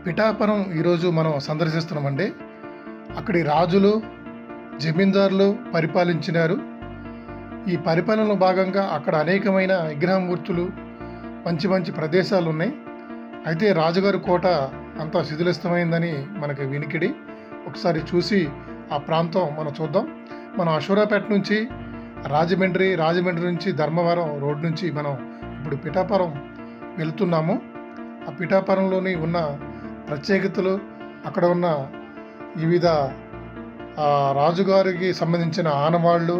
పిఠాపురం ఈరోజు మనం సందర్శిస్తున్నామండి. అక్కడి రాజులు, జమీందారులు పరిపాలించినారు. ఈ పరిపాలనలో భాగంగా అక్కడ అనేకమైన విగ్రహమూర్తులు, మంచి మంచి ప్రదేశాలు ఉన్నాయి. అయితే రాజుగారి కోట అంతా శిథిలస్థమైందని మనకి వినికిడి. ఒకసారి చూసి ఆ ప్రాంతం మనం చూద్దాం. మనం అశ్వరాపేట నుంచి రాజమండ్రి నుంచి ధర్మవరం రోడ్ నుంచి మనం ఇప్పుడు పిఠాపురం వెళ్తున్నాము. ఆ పిఠాపురంలోని ఉన్న ప్రత్యేకతలు, అక్కడ ఉన్న వివిధ రాజుగారికి సంబంధించిన ఆనవాళ్ళు,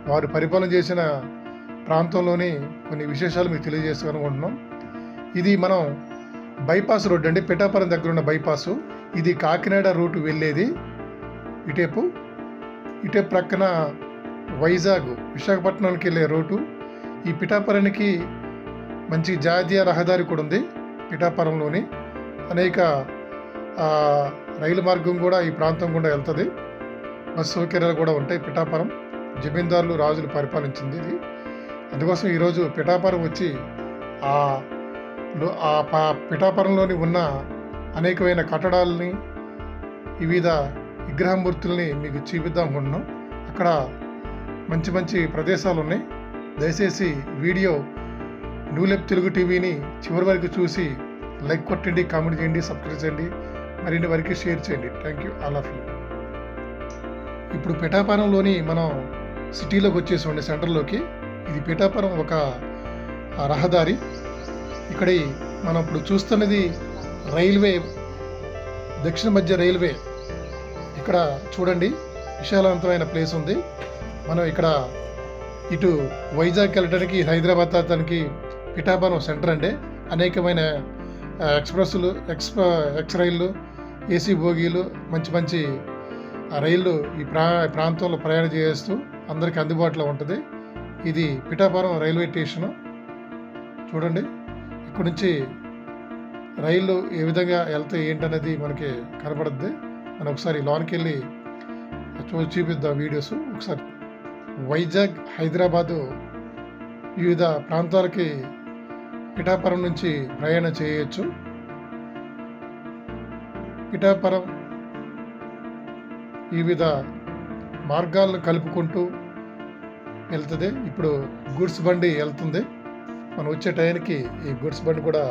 వారు పరిపాలన చేసిన ప్రాంతంలోని కొన్ని విశేషాలు మీకు తెలియజేసుకోనుకుంటున్నాం. ఇది మనం బైపాస్ రోడ్ అండి, పిఠాపురం దగ్గర ఉన్న బైపాసు. ఇది కాకినాడ రూటు వెళ్ళేది. ఇటేపు ప్రక్కన వైజాగ్, విశాఖపట్నానికి వెళ్ళే రూటు. ఈ పిఠాపురానికి మంచి జాతీయ రహదారి కూడా ఉంది. పిఠాపురంలోని అనేక రైలు మార్గం కూడా ఈ ప్రాంతం గుండా వెళ్తుంది. బస్సు సౌకర్యాలు కూడా ఉంటాయి. పిఠాపురం జమీందారులు, రాజులు పరిపాలించింది ఇది. అందుకోసం ఈరోజు పిఠాపురం వచ్చి పిఠాపురంలోని ఉన్న అనేకమైన కట్టడాలని, వివిధ విగ్రహమూర్తుల్ని మీకు చూపిద్దాం అనుకుంటున్నాం. అక్కడ మంచి మంచి ప్రదేశాలు ఉన్నాయి. దయచేసి వీడియో న్యూలెప్ తెలుగు టీవీని చివరి వరకు చూసి లైక్ కొట్టండి, కామెంట్ చేయండి, సబ్స్క్రైబ్ చేయండి, మరిన్ని వరకు షేర్ చేయండి. Thank you all of you. ఇప్పుడు పిఠాపురంలోని మనం సిటీలోకి వచ్చేసామండి, సెంటర్లోకి. ఇది పిఠాపురం ఒక రహదారి. ఇక్కడ మనం ఇప్పుడు చూస్తున్నది రైల్వే, దక్షిణ మధ్య రైల్వే. ఇక్కడ చూడండి, విశాలవంతమైన ప్లేస్ ఉంది. మనం ఇక్కడ ఇటు వైజాగ్ వెళ్ళడానికి, హైదరాబాద్ వెళ్ళడానికి పిఠాపురం సెంటర్ అండి. అనేకమైన ఎక్స్ప్రెస్లు, ఎక్స్ రైళ్ళు, ఏసీ బోగీలు, మంచి మంచి రైళ్ళు ఈ ప్రాంతంలో ప్రయాణం చేస్తూ అందరికీ అందుబాటులో ఉంటుంది. ఇది పిఠాపురం రైల్వే స్టేషను. చూడండి, ఇక్కడ నుంచి రైళ్ళు ఏ విధంగా వెళ్తాయి ఏంటనేది మనకి కనపడుద్ది. మనం ఒకసారి లోనికి వెళ్ళి చూపిద్దాం వీడియోస్. ఒకసారి వైజాగ్, హైదరాబాదు వివిధ ప్రాంతాలకి పిఠాపురం నుంచి ప్రయాణం చేయవచ్చు. పిఠాపురం వివిధ మార్గాలను కలుపుకుంటూ వెళ్తుంది. ఇప్పుడు గూడ్స్ బండి వెళ్తుంది. మనం వచ్చే టైంకి ఈ గూడ్స్ బండి కూడా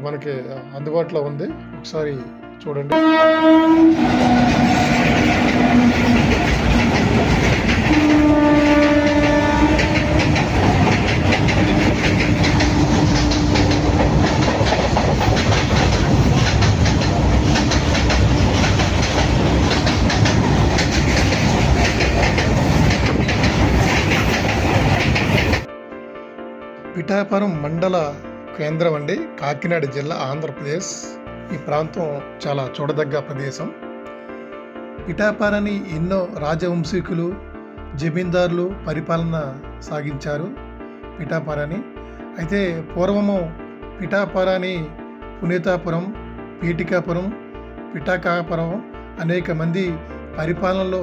మనకి అందుబాటులో ఉంది. ఒకసారి చూడండి. పిఠాపురం మండల కేంద్రం అండి, కాకినాడ జిల్లా, ఆంధ్రప్రదేశ్. ఈ ప్రాంతం చాలా చూడదగ్గ ప్రదేశం. పిఠాపురాన్ని ఎన్నో రాజవంశీకులు, జమీందారులు పరిపాలన సాగించారు పిఠాపురాన్ని. అయితే పూర్వము పిఠాపురాన్ని పునీతాపురం, పీఠికాపురం, పిఠాకాపురం అనేక మంది పరిపాలనలో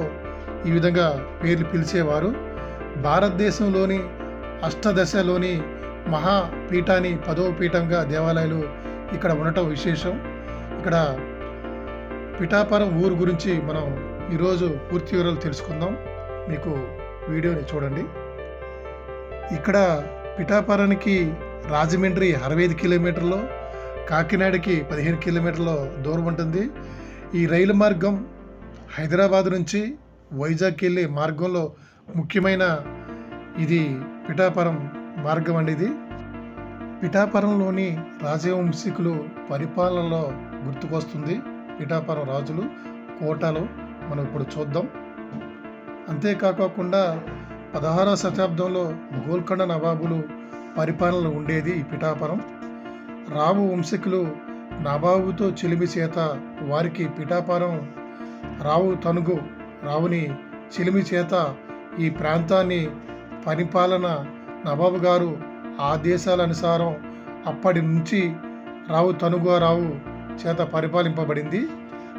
ఈ విధంగా పేర్లు పిలిచేవారు. భారతదేశంలోని అష్టదశలోని మహాపీఠాన్ని 10వ పీఠంగా దేవాలయాలు ఇక్కడ ఉండటం విశేషం. ఇక్కడ పిఠాపురం ఊరు గురించి మనం ఈరోజు పూర్తి వివరాలు తెలుసుకుందాం. మీకు వీడియోని చూడండి. ఇక్కడ పిఠాపురానికి రాజమండ్రి 65 కిలోమీటర్లు, కాకినాడకి 15 కిలోమీటర్ల దూరం ఉంటుంది. ఈ రైలు మార్గం హైదరాబాద్ నుంచి వైజాగ్కి వెళ్ళే మార్గంలో ముఖ్యమైన ఇది పిఠాపురం మార్గం అండి. ఇది పిఠాపురంలోని రాజవంశీకులు పరిపాలనలో గుర్తుకొస్తుంది. పిఠాపురం రాజులు, కోటలు మనం ఇప్పుడు చూద్దాం. అంతేకాకుండా 16వ శతాబ్దంలో గోల్కొండ నవాబులు పరిపాలన ఉండేది ఈ పిఠాపురం. రావు వంశీకులు నవాబుతో చెలిమి చేత వారికి పిఠాపురం రావుని చెలిమి చేత ఈ ప్రాంతాన్ని పరిపాలన నవాబు గారు ఆదేశాల అనుసారం అప్పటి నుంచి రావు చేత పరిపాలింపబడింది.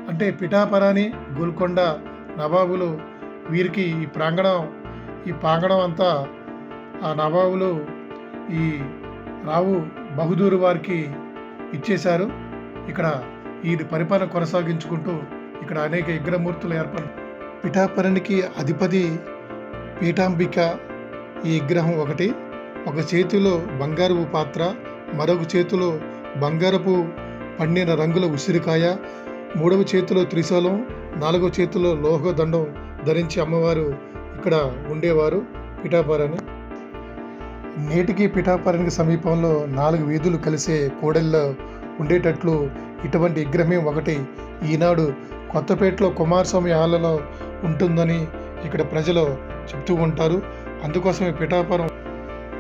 అంటే పిఠాపురాన్ని, గోల్కొండ నవాబులు వీరికి ఈ ప్రాంగణం అంతా ఆ నవాబులు ఈ రావు బహదూర్ వారికి ఇచ్చేశారు. ఇక్కడ ఈ పరిపాలన కొనసాగించుకుంటూ ఇక్కడ అనేక విగ్రహమూర్తులు ఏర్పడి పిఠాపురానికి అధిపతి పీఠాంబిక ఈ విగ్రహం ఒకటి. ఒక చేతిలో బంగారపు పాత్ర, మరొక చేతిలో బంగారపు పండిన రంగుల ఉసిరికాయ, మూడవ చేతిలో త్రిశూలం, నాలుగవ చేతిలో లోహ దండం ధరించి అమ్మవారు ఇక్కడ ఉండేవారు పిఠాపురాన్ని. నేటికి పిఠాపురానికి సమీపంలో 4 వీధులు కలిసే కూడలిలో ఉండేటట్లు ఇటువంటి విగ్రహం ఒకటి ఈనాడు కొత్తపేటలో కుమారస్వామి హాల్లో ఉంటుందని ఇక్కడ ప్రజలు చెప్తూ ఉంటారు. అందుకోసమే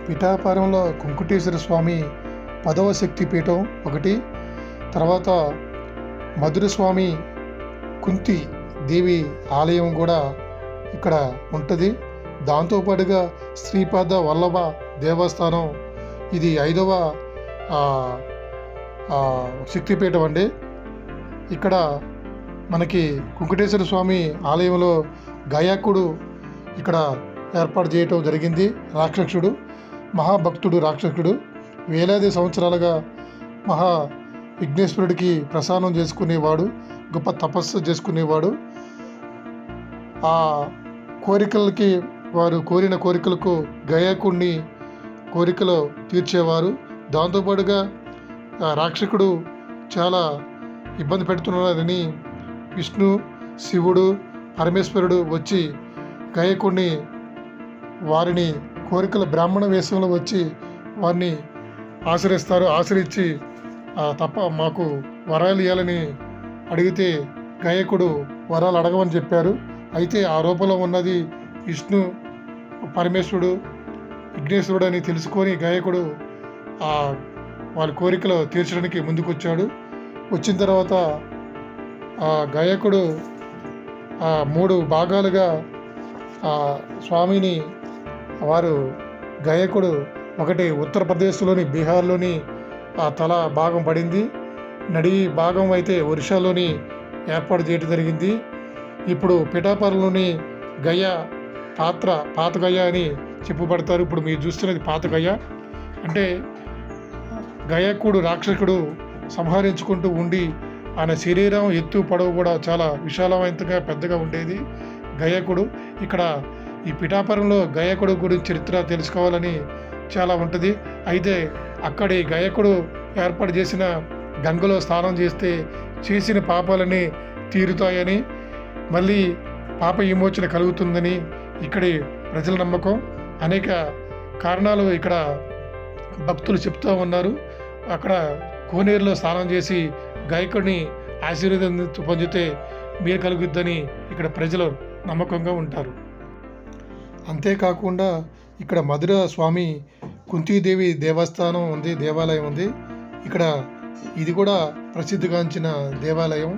పిఠాపురంలో కుంకుటేశ్వర స్వామి 10వ శక్తిపీఠం ఒకటి, తర్వాత మధుర స్వామి కుంతి దేవి ఆలయం కూడా ఇక్కడ ఉంటుంది. దాంతోపాటుగా శ్రీపాద వల్లభ దేవస్థానం, ఇది 5వ శక్తిపీఠం అండి. ఇక్కడ మనకి కుంకుటేశ్వర స్వామి ఆలయంలో గాయకుడు ఇక్కడ ఏర్పాటు చేయటం జరిగింది. రాక్షసుడు, మహాభక్తుడు రాక్షసుడు వేలాది సంవత్సరాలుగా మహా విఘ్నేశ్వరుడికి ప్రసాదం చేసుకునేవాడు, గొప్ప తపస్సు చేసుకునేవాడు. ఆ కోరికలకి వారు కోరిన కోరికలకు గాయకుడిని కోరికలు తీర్చేవారు. దాంతోపాటుగా రాక్షసుడు చాలా ఇబ్బంది పెడుతున్నారని విష్ణు, శివుడు, పరమేశ్వరుడు వచ్చి గాయకుడిని వారిని కోరికల బ్రాహ్మణ వేషంలో వచ్చి వారిని ఆశ్రయిస్తారు. ఆశ్రయించి తప్ప మాకు వరాలు ఇవ్వాలని అడిగితే గాయకుడు వరాలు అడగమని చెప్పారు. అయితే ఆ రూపంలో ఉన్నది విష్ణు, పరమేశ్వరుడు, విఘ్నేశ్వరుడు అని తెలుసుకొని గాయకుడు వాళ్ళ కోరికలు తీర్చడానికి ముందుకొచ్చాడు. వచ్చిన తర్వాత ఆ గాయకుడు 3 భాగాలుగా స్వామిని గాయకుడు ఒకటి ఉత్తరప్రదేశ్లోని, బీహార్లోని తల భాగం పడింది. నడి భాగం అయితే ఒరిస్సాలోని ఏర్పాటు చేయడం జరిగింది. ఇప్పుడు పిఠాపురంలోని గయ పాత గయ అని చెప్పబడతారు. ఇప్పుడు మీరు చూస్తున్నది పాత గయ. అంటే గాయకుడు రాక్షసుడు సంహరించుకుంటూ ఉండి ఆయన శరీరం ఎత్తు పొడవు కూడా చాలా విశాలవంతంగా పెద్దగా ఉండేది గాయకుడు. ఇక్కడ ఈ పిఠాపురంలో గాయకుడు గురించి చరిత్ర తెలుసుకోవాలని చాలా ఉంటుంది. అయితే అక్కడి గాయకుడు ఏర్పాటు చేసిన గంగలో స్నానం చేస్తే చేసిన పాపాలని తీరుతాయని, మళ్ళీ పాప విమోచన కలుగుతుందని ఇక్కడి ప్రజల నమ్మకం. అనేక కారణాలు ఇక్కడ భక్తులు చెప్తూ ఉన్నారు. అక్కడ కోనేరులో స్నానం చేసి గాయకుడిని ఆశీర్వాదం పొందితే మేలు కలుగుద్దని ఇక్కడ ప్రజలు నమ్మకంగా ఉంటారు. అంతేకాకుండా ఇక్కడ మధుర స్వామి కుంతీదేవి దేవస్థానం ఉంది, దేవాలయం ఉంది. ఇక్కడ ఇది కూడా ప్రసిద్ధిగాంచిన దేవాలయం.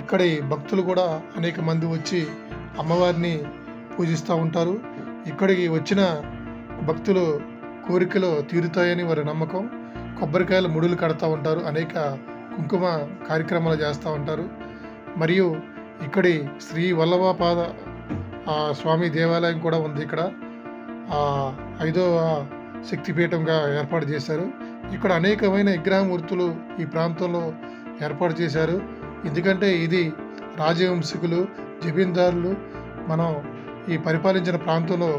ఇక్కడి భక్తులు కూడా అనేక మంది వచ్చి అమ్మవారిని పూజిస్తూ ఉంటారు. ఇక్కడికి వచ్చిన భక్తులు కోరికలు తీరుతాయని వారి నమ్మకం. కొబ్బరికాయలు ముడులు కడతా ఉంటారు, అనేక కుంకుమ కార్యక్రమాలు చేస్తూ ఉంటారు. మరియు ఇక్కడి శ్రీ వల్లభపాద స్వామి దేవాలయం కూడా ఉంది. ఇక్కడ 5వ శక్తిపీఠంగా ఏర్పాటు చేశారు. ఇక్కడ అనేకమైన విగ్రహమూర్తులు ఈ ప్రాంతంలో ఏర్పాటు చేశారు. ఎందుకంటే ఇది రాజవంశీకులు, జమీందారులు మనం ఈ పరిపాలించిన ప్రాంతంలో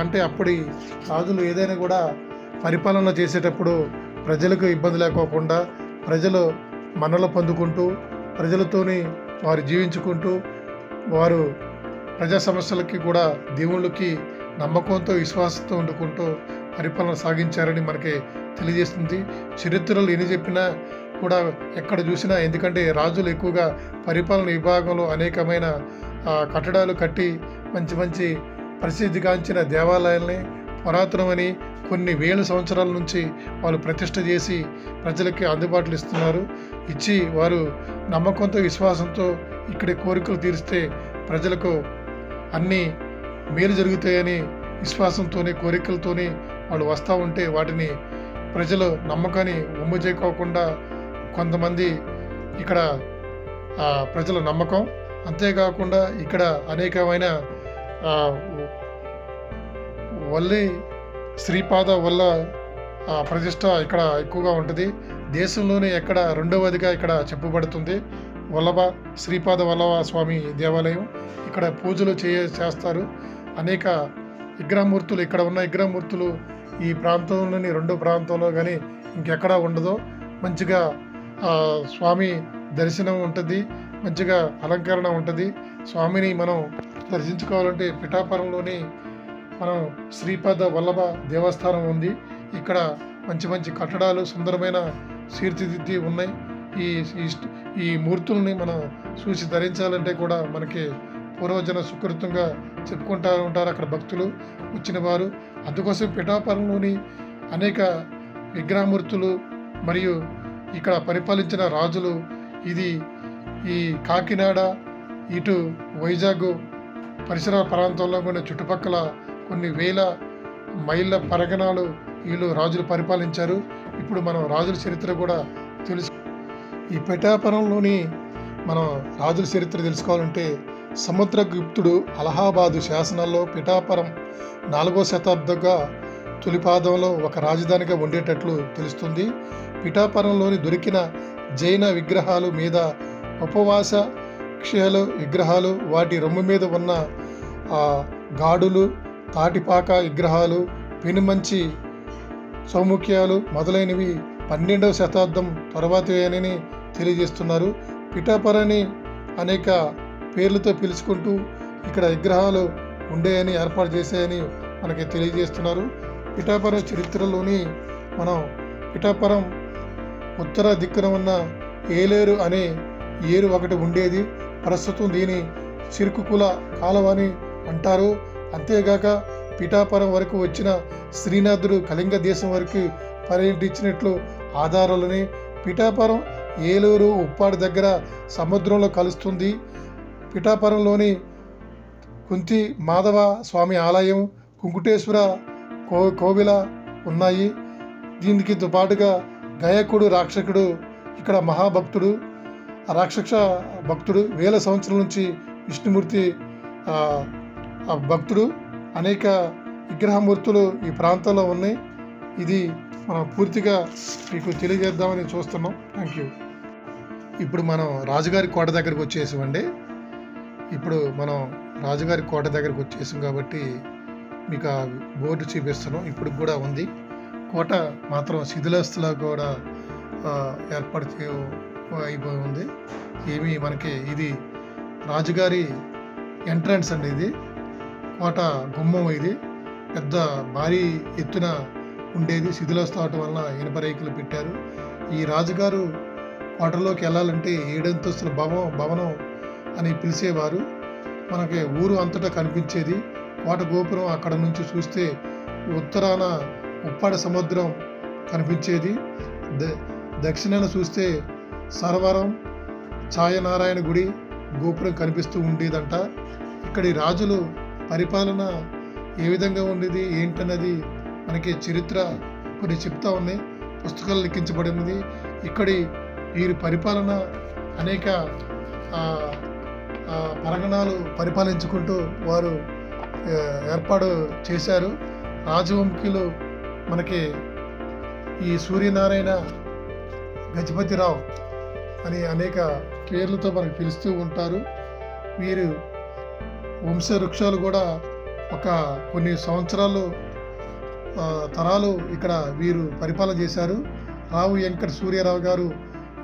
అంటే అప్పటి రాజులు ఏదైనా కూడా పరిపాలన చేసేటప్పుడు ప్రజలకు ఇబ్బంది లేకోకుండా ప్రజలు మన్నలు పొందుకుంటూ ప్రజలతోని వారు జీవించుకుంటూ వారు ప్రజా సమస్యలకి కూడా దేవుళ్ళకి నమ్మకంతో విశ్వాసంతో వండుకుంటూ పరిపాలన సాగించారని మనకి తెలియజేస్తుంది. చరిత్రలు ఎన్ని చెప్పినా కూడా ఎక్కడ చూసినా, ఎందుకంటే రాజులు ఎక్కువగా పరిపాలన విభాగంలో అనేకమైన కట్టడాలు కట్టి మంచి మంచి ప్రసిద్ధిగాంచిన దేవాలయాల్ని పురాతనమని కొన్ని వేల సంవత్సరాల నుంచి వాళ్ళు ప్రతిష్ట చేసి ప్రజలకి అందుబాటులో ఇస్తున్నారు. ఇచ్చి వారు నమ్మకంతో విశ్వాసంతో ఇక్కడి కోరికలు తీరిస్తే ప్రజలకు అన్నీ మేలు జరుగుతాయని విశ్వాసంతోనే కోరికలతోనే వాళ్ళు వస్తూ ఉంటే వాటిని ప్రజలు నమ్మకాన్ని ఒమ్ము చేయకోకుండా కొంతమంది ఇక్కడ ప్రజల నమ్మకం. అంతేకాకుండా ఇక్కడ అనేకమైన వల్లి శ్రీపాద వల్ల ప్రతిష్ట ఇక్కడ ఎక్కువగా ఉంటుంది. దేశంలోనే ఎక్కడ రెండవదిగా ఇక్కడ చెప్పబడుతుంది. వల్లభ శ్రీపాద వల్లభ స్వామి దేవాలయం. ఇక్కడ పూజలు చేస్తారు. అనేక విగ్రహమూర్తులు ఇక్కడ ఉన్న విగ్రహమూర్తులు ఈ ప్రాంతంలోని రెండు ప్రాంతంలో కానీ ఇంకెక్కడా ఉండదో. మంచిగా స్వామి దర్శనం ఉంటుంది, మంచిగా అలంకరణ ఉంటుంది. స్వామిని మనం దర్శించుకోవాలంటే పిఠాపురంలోని మనం శ్రీపాద వల్లభ దేవస్థానం ఉంది. ఇక్కడ మంచి మంచి కట్టడాలు సుందరమైన తీర్చిదిద్ది ఉన్నాయి. ఈ మూర్తుల్ని మనం చూసి ధరించాలంటే కూడా మనకి పూర్వజన సుకృతంగా చెప్పుకుంటూ ఉంటారు అక్కడ భక్తులు వచ్చిన వారు. అందుకోసం పిఠాపురంలోని అనేక విగ్రహమూర్తులు మరియు ఇక్కడ పరిపాలించిన రాజులు, ఇది ఈ కాకినాడ ఇటు వైజాగ్ పరిసర ప్రాంతంలో కొన్ని చుట్టుపక్కల కొన్ని వేల మైళ్ళ పరగణాలు వీళ్ళు రాజులు పరిపాలించారు. ఇప్పుడు మనం రాజుల చరిత్ర కూడా తెలుసు. ఈ పిఠాపురంలోని మనం రాజుల చరిత్ర తెలుసుకోవాలంటే సముద్రగుప్తుడు అలహాబాదు శాసనాల్లో పిఠాపురం 4వ శతాబ్దంగా తొలిపాదంలో ఒక రాజధానిగా ఉండేటట్లు తెలుస్తుంది. పిఠాపురంలోని దొరికిన జైన విగ్రహాలు మీద ఉపవాస క్షయాలు విగ్రహాలు, వాటి రొమ్ము మీద ఉన్న గాడులు, తాటిపాక విగ్రహాలు, పెనుమంచి సౌముఖ్యాలు మొదలైనవి 12వ శతాబ్దం తర్వాతేనని తెలియజేస్తున్నారు. పిఠాపురాన్ని అనేక పేర్లతో పిలుచుకుంటూ ఇక్కడ విగ్రహాలు ఉండేయని ఏర్పాటు చేశాయని మనకి తెలియజేస్తున్నారు. పిఠాపురం చరిత్రలోని మనం పిఠాపురం ఉత్తర దిక్కున ఉన్న ఏలేరు అనే ఏరు ఒకటి ఉండేది. ప్రస్తుతం దీని చిరుకుకుల కాలువ అని అంటారు. అంతేగాక పిఠాపురం వరకు వచ్చిన శ్రీనాథుడు కళింగ దేశం వరకు పర్యటించినట్లు ఆధారాలని. పిఠాపురం ఏలూరు ఉప్పాడు దగ్గర సముద్రంలో కలుస్తుంది. పిఠాపురంలోని కుంతి మాధవ స్వామి ఆలయం, కుంకుటేశ్వర కోవిల ఉన్నాయి. దీనికి పాటుగా గయకుడు రాక్షకుడు ఇక్కడ మహాభక్తుడు. ఆ రాక్షస భక్తుడు వేల సంవత్సరాల నుంచి విష్ణుమూర్తి భక్తుడు. అనేక విగ్రహమూర్తులు ఈ ప్రాంతంలో ఉన్నాయి. ఇది మనం పూర్తిగా మీకు తెలియజేద్దామని చూస్తున్నాం. Thank you. ఇప్పుడు మనం రాజుగారి కోట దగ్గరకు వచ్చేసామండి. ఇప్పుడు మనం రాజుగారి కోట దగ్గరకు వచ్చేసాం కాబట్టి మీకు ఆ బోర్డు చూపిస్తున్నాం. ఇప్పుడు కూడా ఉంది. కోట మాత్రం శిథిలాస్తులా కూడా ఏర్పాటు అయిపోయి ఉంది. ఏమి మనకి ఇది రాజుగారి ఎంట్రన్స్ అండి. ఇది కోట గుమ్మం. ఇది పెద్ద భారీ ఎత్తున ఉండేది. శిథిలాస్తు అవటం వలన ఇనుప రేకులు పెట్టారు. ఈ రాజుగారు కోటలోకి వెళ్ళాలంటే 7 అంతస్తుల భవనం అని పిలిచేవారు. మనకి ఊరు అంతటా కనిపించేది. కోట గోపురం అక్కడ నుంచి చూస్తే ఉత్తరాన ఉప్పాడ సముద్రం కనిపించేది. దక్షిణాన చూస్తే సరవరం ఛాయనారాయణ గుడి గోపురం కనిపిస్తూ ఉండేదంట. ఇక్కడి రాజులు పరిపాలన ఏ విధంగా ఉండేది ఏంటన్నది మనకి చరిత్ర కొన్ని చెప్తా ఉన్నాయి, పుస్తకాలు లిఖించబడినది. ఇక్కడి వీరి పరిపాలన అనేక పరగణాలు పరిపాలించుకుంటూ వారు ఏర్పాటు చేశారు. రాజవంశీయులు మనకి ఈ సూర్యనారాయణ గజపతిరావు అని అనేక పేర్లతో మనకు పిలుస్తూ ఉంటారు. వీరు వంశవృక్షాలు కూడా ఒక కొన్ని సంవత్సరాలు తరాలు ఇక్కడ వీరు పరిపాలన చేశారు. రావు వెంకట సూర్యారావు గారు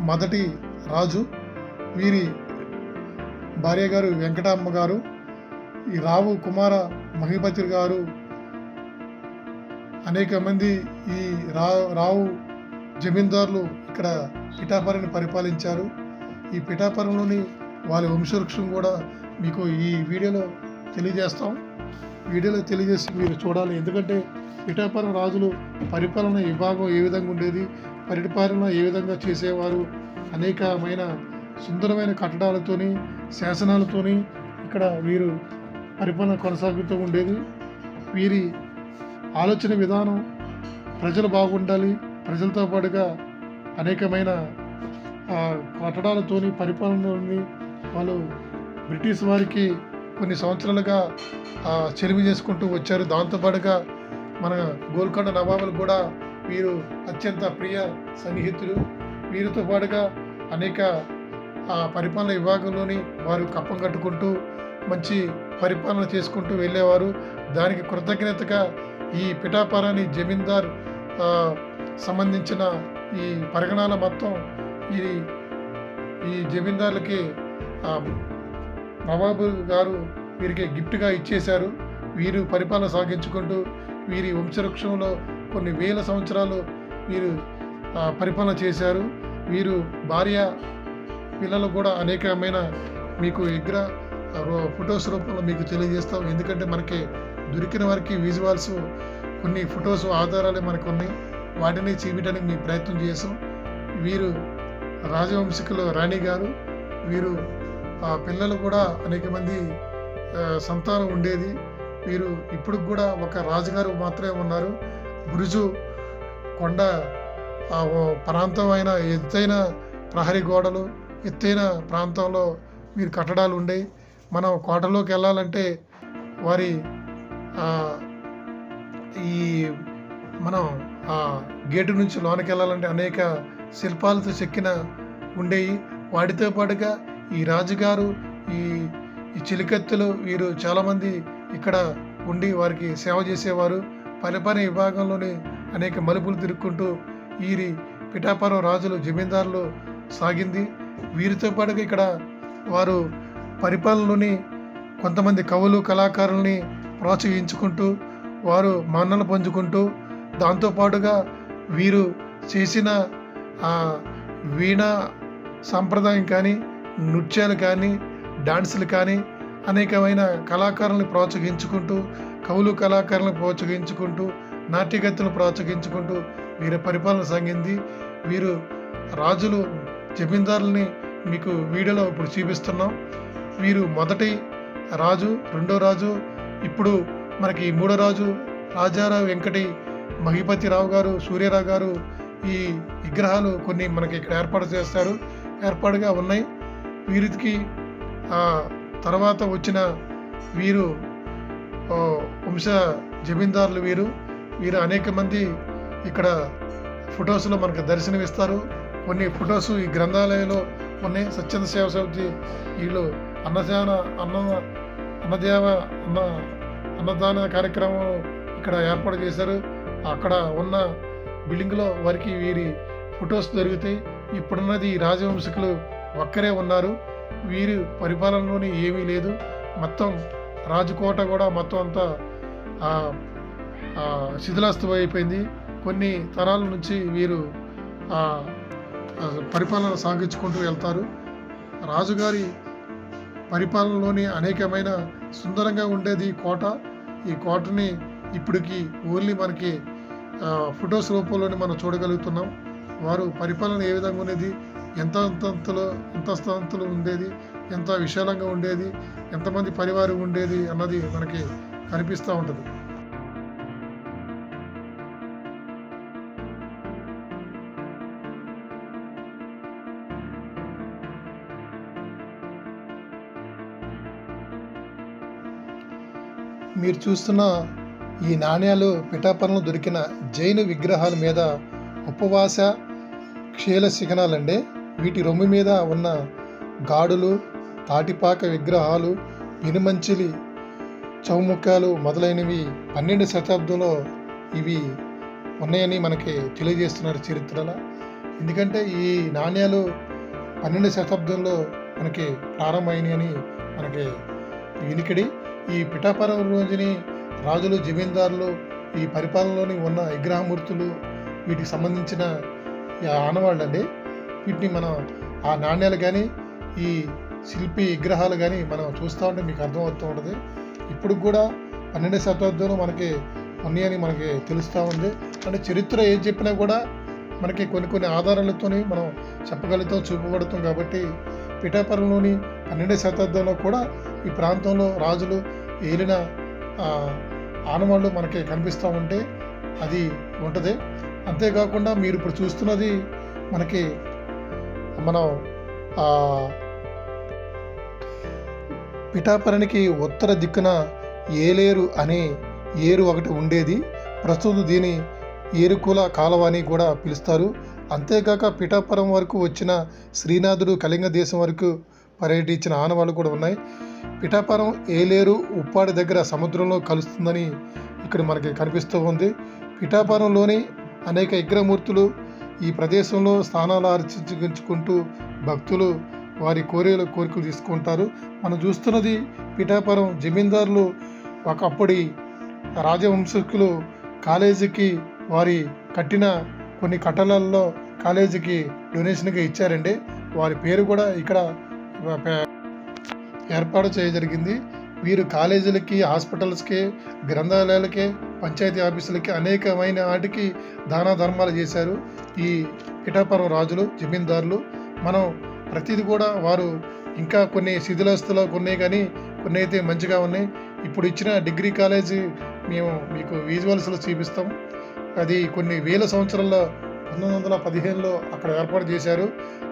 మొదటి రాజు. వీరి భార్య గారు వెంకటమ్మ గారు. ఈ రావు కుమార మహిపతి గారు అనేక మంది ఈ రావు జమీందారులు ఇక్కడ పిఠాపురాన్ని పరిపాలించారు. ఈ పిఠాపురంలోని వాళ్ళ వంశవృక్షం కూడా మీకు ఈ వీడియోలో తెలియజేస్తాం. వీడియోలో తెలియజేసి మీరు చూడాలి. ఎందుకంటే పిఠాపురం రాజులు పరిపాలన విభాగం ఏ విధంగా ఉండేది, పరిపాలన ఏ విధంగా చేసేవారు, అనేకమైన సుందరమైన కట్టడాలతోని శాసనాలతోని ఇక్కడ వీరు పరిపాలన కొనసాగుతూ ఉండేది. వీరి ఆలోచన విధానం ప్రజలు బాగుండాలి, ప్రజలతో పాటుగా అనేకమైన కట్టడాలతోని పరిపాలనలోని వాళ్ళు బ్రిటిష్ వారికి కొన్ని సంవత్సరాలుగా చెలిమి చేసుకుంటూ వచ్చారు. దాంతోపాటుగా మన గోల్కొండ నవాబులు కూడా వీరు అత్యంత ప్రియ సన్నిహితులు. వీరితో పాటుగా అనేక పరిపాలన విభాగంలోని వారు కప్పం కట్టుకుంటూ మంచి పరిపాలన చేసుకుంటూ వెళ్ళేవారు. దానికి కృతజ్ఞతగా ఈ పిఠాపురాని జమీందార్ సంబంధించిన ఈ పరిగణాల మొత్తం ఈ జమీందారులకి నవాబు గారు వీరికి గిఫ్ట్గా ఇచ్చేశారు. వీరు పరిపాలన సాగించుకుంటూ వీరి వంశవృక్షంలో కొన్ని వేల సంవత్సరాలు వీరు పరిపాలన చేశారు. వీరు భార్య పిల్లలు కూడా అనేకమైన మీకు ఫొటోస్ రూపంలో మీకు తెలియజేస్తాం. ఎందుకంటే మనకి దొరికిన వారికి విజువల్స్ కొన్ని ఫొటోస్ ఆధారాలే మనకు ఉన్నాయి, వాటిని చూపించడానికి మేము ప్రయత్నం చేసాం. వీరు రాజవంశికులు రాణి గారు. వీరు పిల్లలు కూడా అనేక మంది సంతానం ఉండేది. వీరు ఇప్పుడు కూడా ఒక రాజుగారు మాత్రమే ఉన్నారు. బురుజు కొండ ప్రాంతం అయిన ఎత్తైన ప్రహరీ గోడలు, ఎత్తైన ప్రాంతంలో వీరి కట్టడాలు ఉండేవి. మనం కోటలోకి వెళ్ళాలంటే వారి మనం గేటు నుంచి లోనికి వెళ్ళాలంటే అనేక శిల్పాలతో చెక్కిన ఉండేవి. వాటితో పాటుగా ఈ రాజుగారు ఈ చిలికత్తులు వీరు చాలామంది ఇక్కడ ఉండి వారికి సేవ చేసేవారు. పరిపాలన విభాగంలోని అనేక మలుపులు తిరుక్కుంటూ వీరి పిఠాపురం రాజులు జమీందారులు సాగింది. వీరితో పాటుగా ఇక్కడ వారు పరిపాలనలోని కొంతమంది కవులు కళాకారుల్ని ప్రోత్సహించుకుంటూ వారు మన్నలు పంచుకుంటూ దాంతోపాటుగా వీరు చేసిన వీణ సంప్రదాయం కానీ, నృత్యాలు కానీ, డాన్సులు కానీ అనేకమైన కళాకారులను ప్రోత్సహించుకుంటూ, కవులు కళాకారులను ప్రోత్సహించుకుంటూ, నాట్యగత్తులను ప్రోత్సహించుకుంటూ వీరి పరిపాలన సాగింది. వీరు రాజులు జమీందారుల్ని మీకు వీడియోలో ఇప్పుడు చూపిస్తున్నాం. వీరు మొదటి రాజు, రెండో రాజు, ఇప్పుడు మనకి మూడో రాజు రాజారావు వెంకటి మహిపతిరావు గారు, సూర్యరావు గారు ఈ విగ్రహాలు కొన్ని మనకి ఇక్కడ ఏర్పాటుగా ఉన్నాయి. వీరికి తర్వాత వచ్చిన వీరు వంశ జమీందారులు. వీరు అనేక మంది ఇక్కడ ఫొటోస్లో మనకు దర్శనమిస్తారు. కొన్ని ఫొటోస్ ఈ గ్రంథాలయంలో ఉన్నాయి. స్వచ్ఛంద సేవ సమితి వీళ్ళు అన్నదాన కార్యక్రమం ఇక్కడ ఏర్పాటు చేశారు. అక్కడ ఉన్న బిల్డింగ్లో వారికి వీరి ఫొటోస్ దొరుకుతాయి. ఇప్పుడున్నది రాజవంశకులు ఒక్కరే ఉన్నారు. వీరి పరిపాలనలోని ఏమీ లేదు. మొత్తం రాజకోట కూడా మొత్తం అంతా శిథిలాస్తు అయిపోయింది. కొన్ని తరాల నుంచి వీరు పరిపాలన సాగించుకుంటూ వెళ్తారు. రాజుగారి పరిపాలనలోని అనేకమైన సుందరంగా ఉండేది కోట. ఈ కోటని ఇప్పటికి ఓన్లీ మనకి ఫొటోస్ రూపంలోనే మనం చూడగలుగుతున్నాం. వారు పరిపాలన ఏ విధంగా ఉండేది, ఎంత స్థాంతులు ఉండేది, ఎంత విశాలంగా ఉండేది, ఎంతమంది పరివారం ఉండేది అన్నది మనకి కనిపిస్తూ ఉంటుంది. మీరు చూస్తున్న ఈ నాణ్యాలు పిఠాపురంలో దొరికిన జైను విగ్రహాల మీద ఉపవాస క్షీల శిఖనాలండి. వీటి రొమ్ము మీద ఉన్న గాడులు, తాటిపాక విగ్రహాలు, ఇనుమంచిలి చౌముఖాలు మొదలైనవి 12వ శతాబ్దంలో ఇవి ఉన్నాయని మనకి తెలియజేస్తున్నారు చరిత్రలో. ఎందుకంటే ఈ నాణ్యాలు 12వ శతాబ్దంలో మనకి ప్రారంభమైనవి మనకి వినికిడి. ఈ పిఠాపురం రోజుని రాజులు, జమీందారులు ఈ పరిపాలనలోని ఉన్న విగ్రహమూర్తులు వీటికి సంబంధించిన ఆనవాళ్ళు అండి. వీటిని మనం ఆ నాణ్యాలు కానీ ఈ శిల్పి విగ్రహాలు కానీ మనం చూస్తూ ఉంటే మీకు అర్థమవుతూ ఉంటుంది. ఇప్పుడు కూడా 12వ శతాబ్దంలో మనకి ఉన్నాయని మనకి తెలుస్తూ ఉంది. అంటే చరిత్ర ఏం చెప్పినా కూడా మనకి కొన్ని ఆధారాలతో మనం చెప్పగలుగుతాం, చూపబడుతాం. కాబట్టి పిఠాపురంలోని 12వ శతాబ్దంలో కూడా ఈ ప్రాంతంలో రాజులు ఏలిన ఆనవాళ్ళు మనకి కనిపిస్తూ ఉంటే అది ఉంటుంది. అంతేకాకుండా మీరు ఇప్పుడు చూస్తున్నది మనకి మనం పిఠాపురానికి ఉత్తర దిక్కున ఏలేరు అనే ఏరు ఒకటి ఉండేది. ప్రస్తుతం దీని ఏరుకుల కాలువ అని కూడా పిలుస్తారు. అంతేకాక పిఠాపురం వరకు వచ్చిన శ్రీనాథుడు కళింగ దేశం వరకు పర్యటించిన ఆనవాళ్ళు కూడా ఉన్నాయి. పిఠాపురం ఏలేరు ఉప్పాడి దగ్గర సముద్రంలో కలుస్తుందని ఇక్కడ మనకి కనిపిస్తూ ఉంది. పిఠాపురంలోని అనేక విగ్రహమూర్తులు ఈ ప్రదేశంలో స్థానాలు ఆర్చించుకుంటూ భక్తులు వారి కోరికలు తీసుకుంటారు. మనం చూస్తున్నది పిఠాపురం జమీందారులు ఒకప్పటి రాజవంశకులు కాలేజీకి వారి కట్టిన కొన్ని కట్టడాల్లో కాలేజీకి డొనేషన్గా ఇచ్చారండి. వారి పేరు కూడా ఇక్కడ ఏర్పాటు చేయజరిగింది. వీరు కాలేజీలకి, హాస్పిటల్స్కి, గ్రంథాలయాలకి, పంచాయతీ ఆఫీసులకి అనేకమైన వాటికి దాన ధర్మాలు చేశారు ఈ పిఠాపురం రాజులు, జమీందారులు. మనం ప్రతిదీ కూడా వారు ఇంకా కొన్ని శిథిలాస్తులు ఉన్నాయి, కానీ కొన్ని అయితే మంచిగా ఉన్నాయి. ఇప్పుడు ఇచ్చిన డిగ్రీ కాలేజీ మేము మీకు విజువల్స్లో చూపిస్తాం. అది కొన్ని వేల సంవత్సరాల్లో 1915లో అక్కడ ఏర్పాటు చేశారు.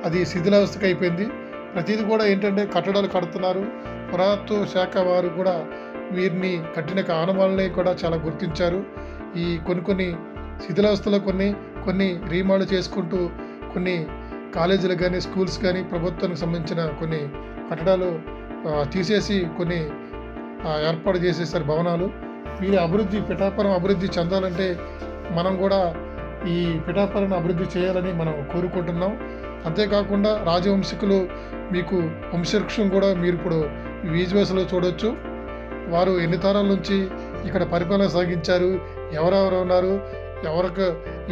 అది శిథిలావస్థకు అయిపోయింది. ప్రతిదీ కూడా ఏంటంటే కట్టడాలు కడుతున్నారు. పురాతత్వ శాఖ వారు కూడా వీరిని కట్టిన ఆనవాళ్ళని కూడా చాలా గుర్తించారు. ఈ కొన్ని శిథిలావస్థలో కొన్ని రీమాలు చేసుకుంటూ కొన్ని కాలేజీలు కానీ, స్కూల్స్ కానీ, ప్రభుత్వానికి సంబంధించిన కొన్ని కట్టడాలు తీసేసి కొన్ని ఏర్పాటు చేసేసారు భవనాలు. వీరి అభివృద్ధి, పిఠాపురం అభివృద్ధి చెందాలంటే మనం కూడా ఈ పిఠాపురం అభివృద్ధి చేయాలని మనం కోరుకుంటున్నాం. అంతేకాకుండా రాజవంశీకులు మీకు వంశవృక్షం కూడా మీరు ఇప్పుడు విజువల్స్లో చూడవచ్చు. వారు ఎన్ని తరాల నుంచి ఇక్కడ పరిపాలన సాగించారు, ఎవరెవరు ఉన్నారు, ఎవరికి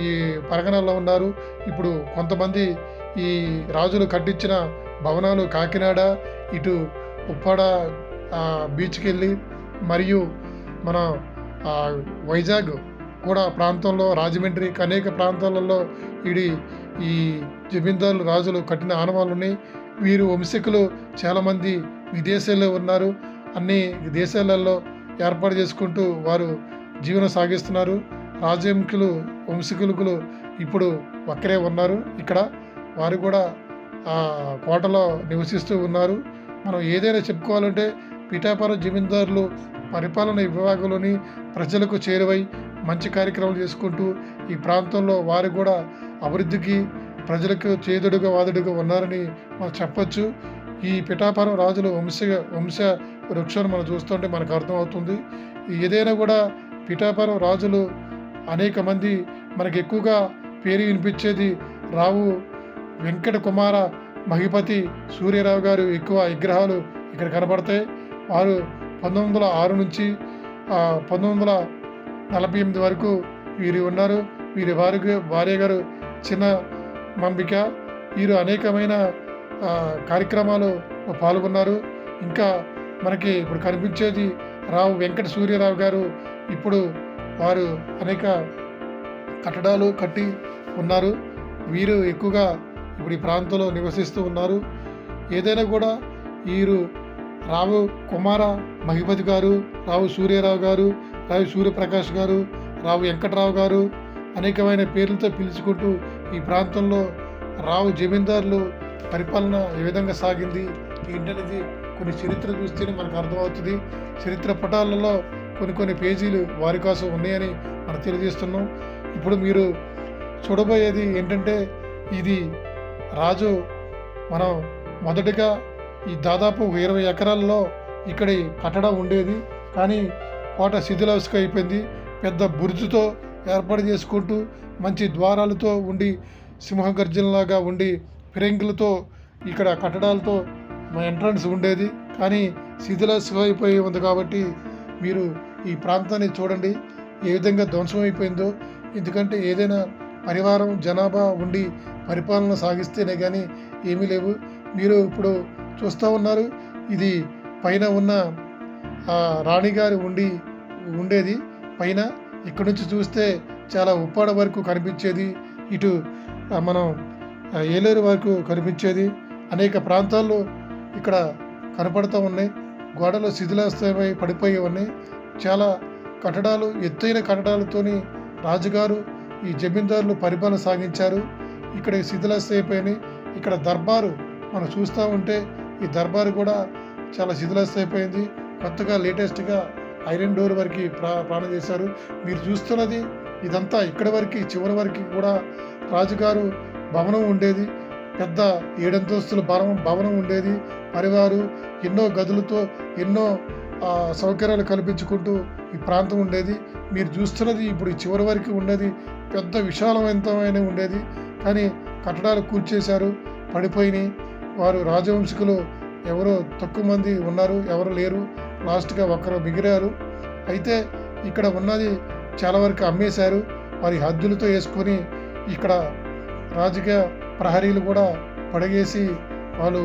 ఈ పరగణాల్లో ఉన్నారు. ఇప్పుడు కొంతమంది ఈ రాజులు కట్టించిన భవనాలు కాకినాడ, ఇటు ఉప్పాడ బీచ్కి వెళ్ళి, మరియు మన వైజాగ్ కూడా ప్రాంతంలో, రాజమండ్రి అనేక ప్రాంతాలలో ఈ జమీందారులు రాజులు కట్టిన ఆనవాళ్ళు ఉన్నాయి. వీరు వంశీకులు చాలామంది విదేశాల్లో ఉన్నారు. అన్ని దేశాలలో ఏర్పాటు చేసుకుంటూ వారు జీవనం సాగిస్తున్నారు. వంశీకులు ఇప్పుడు ఒక్కరే ఉన్నారు ఇక్కడ. వారు కూడా కోటలో నివసిస్తూ ఉన్నారు. మనం ఏదైనా చెప్పుకోవాలంటే పిఠాపురం జమీందారులు పరిపాలన విభాగంలోని ప్రజలకు చేరువై మంచి కార్యక్రమాలు చేసుకుంటూ ఈ ప్రాంతంలో వారు కూడా అభివృద్ధికి, ప్రజలకు చేదుడుగా వాదుడుగా ఉన్నారని మనం చెప్పచ్చు. ఈ పిఠాపురం రాజులు వంశ వృక్షాన్ని మనం చూస్తుంటే మనకు అర్థమవుతుంది. ఏదైనా కూడా పిఠాపురం రాజులు అనేక మంది, మనకి ఎక్కువగా పేరు వినిపించేది రావు వెంకట కుమార మహిపతి సూర్యరావు గారు ఎక్కువ విగ్రహాలు ఇక్కడ కనబడతాయి. వారు 1906 నుంచి 1948 వరకు వీరు ఉన్నారు. వీరి భార్య గారు చిన్న మంబిక. వీరు అనేకమైన కార్యక్రమాలు పాల్గొన్నారు. ఇంకా మనకి ఇప్పుడు కనిపించేది రావు వెంకట సూర్యరావు గారు. ఇప్పుడు వారు అనేక కట్టడాలు కట్టి ఉన్నారు. వీరు ఎక్కువగా ఇప్పుడు ఈ ప్రాంతంలో నివసిస్తూ ఉన్నారు. ఏదైనా కూడా వీరు రావు కుమార మహిపతి గారు, రావు సూర్యరావు గారు, రావు సూర్యప్రకాష్ గారు, రావు వెంకటరావు గారు అనేకమైన పేర్లతో పిలుచుకుంటూ ఈ ప్రాంతంలో రావు జమీందారులు పరిపాలన ఏ విధంగా సాగింది ఏంటనేది కొన్ని చరిత్ర చూస్తేనే మనకు అర్థమవుతుంది. చరిత్ర పటాలలో కొన్ని పేజీలు వారి కోసం ఉన్నాయని మనం తెలియజేస్తున్నాం. ఇప్పుడు మీరు చూడబోయేది ఏంటంటే, ఇది రాజు మనం మొదటిగా ఈ దాదాపు 20 ఎకరాల్లో ఇక్కడి కట్టడం ఉండేది. కానీ కోట శిథిలావస్థ అయిపోయింది. పెద్ద బుర్జుతో ఏర్పాటు చేసుకుంటూ మంచి ద్వారాలతో ఉండి, సింహగర్జనలాగా ఉండి, ఫిరంగులతో ఇక్కడ కట్టడాలతో ఎంట్రన్స్ ఉండేది. కానీ శిథిలావస్థ అయిపోయి ఉంది. కాబట్టి మీరు ఈ ప్రాంతాన్ని చూడండి ఏ విధంగా ధ్వంసం అయిపోయిందో. ఎందుకంటే ఏదైనా పరివారం జనాభా ఉండి పరిపాలన సాగిస్తేనే కానీ ఏమీ లేవు. మీరు ఇప్పుడు చూస్తూ ఉన్నారు, ఇది పైన ఉన్న రాణిగారు ఉండేది పైన. ఇక్కడ నుంచి చూస్తే చాలా ఉప్పాడ వరకు కనిపించేది, ఇటు మనం ఏలేరు వరకు కనిపించేది. అనేక ప్రాంతాల్లో ఇక్కడ కనపడుతూ ఉన్నాయి. గోడలు శిథిలావస్థమై పడిపోయి ఉన్నాయి. చాలా కట్టడాలు, ఎత్తైన కట్టడాలతోని రాజుగారు, ఈ జమీందారులు పరిపాలన సాగించారు. ఇక్కడ శిథిలావస్థ అయిపోయినాయి. ఇక్కడ దర్బారు మనం చూస్తూ ఉంటే ఈ దర్బారు కూడా చాలా శిథిలావస్థ అయిపోయింది. కొత్తగా లేటెస్ట్గా ఐరన్ డోర్ వరకు ప్రాణం చేశారు. మీరు చూస్తున్నది ఇదంతా ఇక్కడి వరకు, చివరి వరకు కూడా రాజుగారు భవనం ఉండేది. పెద్ద 7 అంతస్తుల భవనం ఉండేది. పరివారు ఎన్నో గదులతో ఎన్నో సౌకర్యాలు కల్పించుకుంటూ ఈ ప్రాంతం ఉండేది. మీరు చూస్తున్నది ఇప్పుడు ఈ చివరి వరకు ఉండేది పెద్ద విశాలవంతమైన ఉండేది. కానీ కట్టడాలు కూల్చేశారు, పడిపోయినాయి. వారు రాజవంశికులు ఎవరో తక్కువ మంది ఉన్నారు, ఎవరు లేరు. లాస్ట్గా ఒకరు మిగిలారు. అయితే ఇక్కడ ఉన్నది చాలా వరకు అమ్మేశారు. వారి హద్దులతో వేసుకొని ఇక్కడ రాజకీయ ప్రహరీలు కూడా పడగేసి వాళ్ళు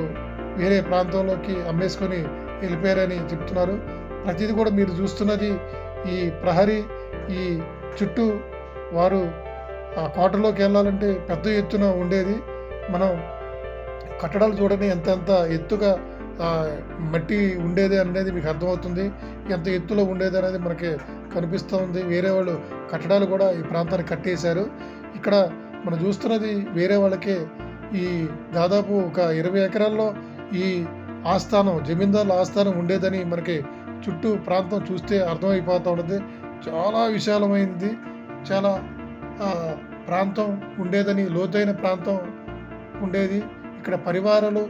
వేరే ప్రాంతంలోకి అమ్మేసుకొని వెళ్ళిపోయారని చెప్తున్నారు. ప్రతిదీ కూడా మీరు చూస్తున్నది ఈ ప్రహరీ, ఈ చుట్టూ వారు ఆ కోటలోకి వెళ్ళాలంటే పెద్ద ఎత్తున ఉండేది. మనం కట్టడాలు చూడండి ఎంత ఎత్తుగా మట్టి ఉండేది అనేది మీకు అర్థమవుతుంది. ఎంత ఎత్తులో ఉండేది అనేది మనకి కనిపిస్తూ ఉంది. వేరే వాళ్ళు కట్టడాలు కూడా ఈ ప్రాంతాన్ని కట్టేశారు. ఇక్కడ మనం చూస్తున్నది వేరే వాళ్ళకి ఈ దాదాపు ఒక 20 ఎకరాల్లో ఈ ఆస్థానం, జమీందారుల ఆస్థానం ఉండేదని మనకి చుట్టూ ప్రాంతం చూస్తే అర్థమైపోతూ ఉన్నది. చాలా విశాలమైనది, చాలా ప్రాంతం ఉండేదని, లోతైన ప్రాంతం ఉండేది. ఇక్కడ పరివారాలు,